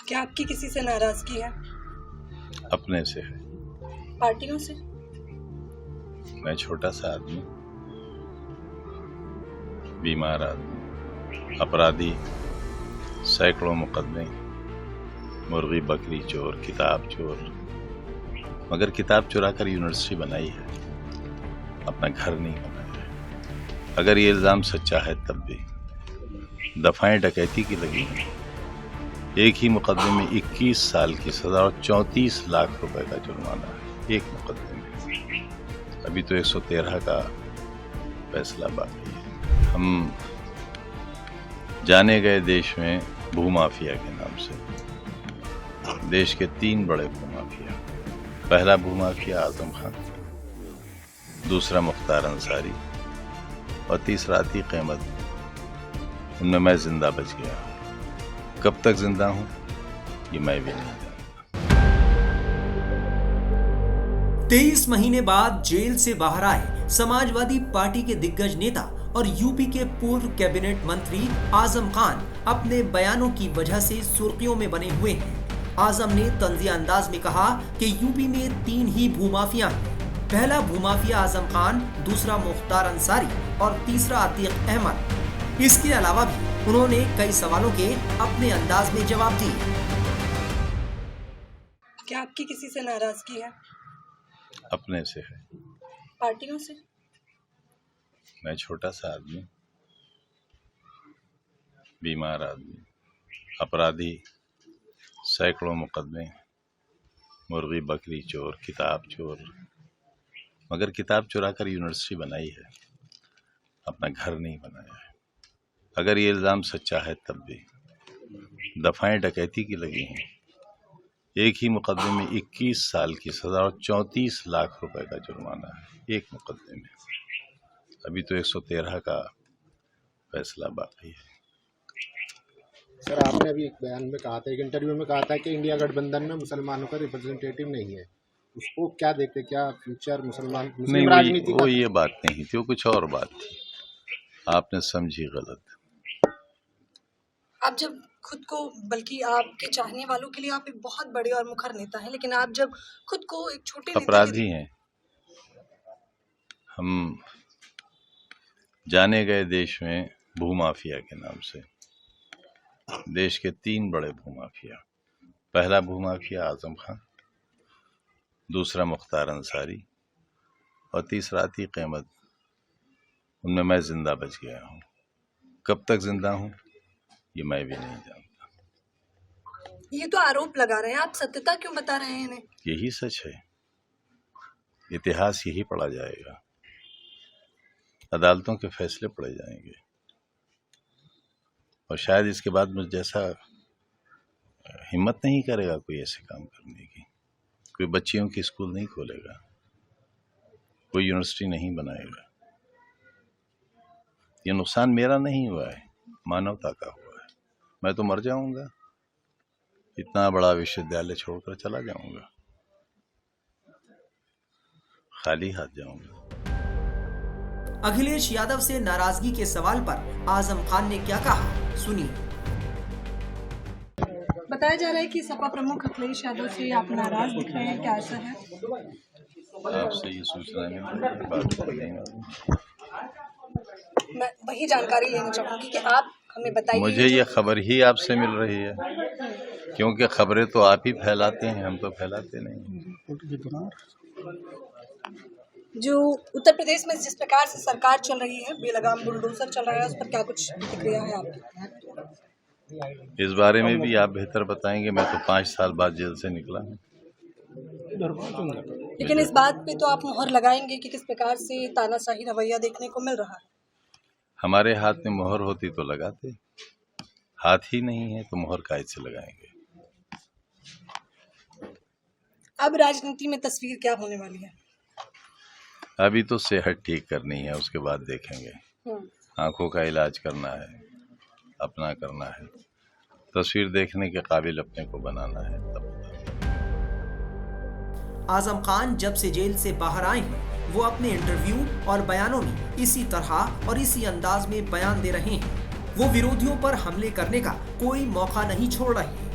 क्या आपकी किसी से नाराजगी है? अपने से है। पार्टियों से? मैं छोटा सा आदमी, बीमार आदमी, अपराधी, सैकड़ों मुकदमे, मुर्गी बकरी चोर, किताब चोर, मगर किताब चुरा कर यूनिवर्सिटी बनाई है, अपना घर नहीं बनाया है। अगर ये इल्जाम सच्चा है तब भी दफाएं डकैती की लगी हैं। एक ही मुकदमे में 21 साल की सजा और 34 लाख रुपए का जुर्माना है, एक मुकदमे में। अभी तो 113 का फैसला बाकी है। हम जाने गए देश में भूमाफिया के नाम से। देश के 3 बड़े भूमाफिया, पहला भूमाफिया आजम खान, दूसरा मुख्तार अंसारी और तीसरा अतीक अहमद। उनमें मैं जिंदा बच गया। कब तक जिंदा हूं ये मैं भी नहीं जानता। 23 महीने बाद जेल से बाहर आए समाजवादी पार्टी के दिग्गज नेता और यूपी के पूर्व कैबिनेट मंत्री आजम खान अपने बयानों की वजह से सुर्खियों में बने हुए हैं। आजम ने तंजिया अंदाज में कहा कि यूपी में 3 ही भूमाफिया हैं। पहला भूमाफिया आजम खान, दूसरा मुख्तार अंसारी और तीसरा अतीक अहमद। इसके अलावा भी उन्होंने कई सवालों के अपने अंदाज में जवाब दिए। क्या आपकी किसी से नाराजगी है? अपने से है। पार्टियों से? मैं छोटा सा आदमी, बीमार आदमी, अपराधी, सैकड़ों मुकदमे, मुर्गी बकरी चोर, किताब चोर, मगर किताब चुरा कर यूनिवर्सिटी बनाई है, अपना घर नहीं बनाया है। अगर ये इल्जाम सच्चा है तब भी दफाएं डकैती की लगी हैं। एक ही मुकदमे में 21 साल की सजा और 34 लाख रुपए का जुर्माना है, एक मुकदमे में। अभी तो 113 का फैसला बाकी है। सर, आपने अभी एक बयान में कहा था, एक इंटरव्यू में कहा था कि इंडिया गठबंधन में मुसलमानों का रिप्रेजेंटेटिव नहीं है। उसको क्या देखते, क्या फ्यूचर मुस्लिम राजनीति वो ये बात नहीं थी, वो कुछ और बात थी। आपने समझी गलत। आप जब खुद को, बल्कि आपके चाहने वालों के लिए आप एक बहुत बड़े और मुखर नेता हैं, लेकिन आप जब खुद को एक छोटे अपराधी हैं। हम जाने गए देश में भूमाफिया के नाम से। देश के 3 बड़े भूमाफिया, पहला भूमाफिया आजम खान, दूसरा मुख्तार अंसारी और तीसरा अतीक अहमद। उनमें मैं जिंदा बच गया हूं। कब तक जिंदा हूं ये मैं भी नहीं जानता। ये तो आरोप लगा रहे हैं, आप सत्यता क्यों बता रहे हैं इन्हें? यही सच है, इतिहास यही पढ़ा जाएगा, अदालतों के फैसले पढ़े जाएंगे और शायद इसके बाद मुझ जैसा हिम्मत नहीं करेगा कोई ऐसे काम करने की। कोई बच्चियों की स्कूल नहीं खोलेगा, कोई यूनिवर्सिटी नहीं बनाएगा। ये नुकसान मेरा नहीं हुआ है, मानवता का हुआ है। मैं तो मर जाऊंगा, इतना बड़ा विश्वविद्यालय छोड़कर चला जाऊंगा, खाली हाथ जाऊंगा। अखिलेश यादव से नाराजगी के सवाल पर आजम खान ने क्या कहा, सुनिए। बताया जा रहा है कि सपा प्रमुख अखिलेश यादव से आप नाराज दिख रहे हैं, क्या ऐसा है? आपसे ये सूचना है, बात करने मैं वही जानकारी लेना चाहूंगी कि आप हमें बताइए। मुझे ये खबर ही आपसे मिल रही है, क्योंकि खबरें तो आप ही फैलाते हैं, हम तो फैलाते नहीं। जो उत्तर प्रदेश में जिस प्रकार से सरकार चल रही है, बेलगाम बुलडोजर चल रहा है, उस पर क्या कुछ प्रतिक्रिया है आपकी? इस बारे में भी आप बेहतर बताएंगे। मैं तो 5 साल बाद जेल से निकला हूँ। लेकिन इस बात पे तो आप मुहर लगाएंगे कि किस प्रकार से तानाशाही रवैया देखने को मिल रहा है। हमारे हाथ में मोहर होती तो लगाते, हाथ ही नहीं है तो मोहर काहे से लगाएंगे। अब राजनीति में तस्वीर क्या होने वाली है? अभी तो सेहत ठीक करनी है, उसके बाद देखेंगे। आंखों का इलाज करना है, अपना करना है, तस्वीर देखने के काबिल अपने को बनाना है, तब। आजम खान जब से जेल से बाहर आए हैं, वो अपने इंटरव्यू और बयानों में इसी तरह और इसी अंदाज में बयान दे रहे हैं। वो विरोधियों पर हमले करने का कोई मौका नहीं छोड़ रहे हैं।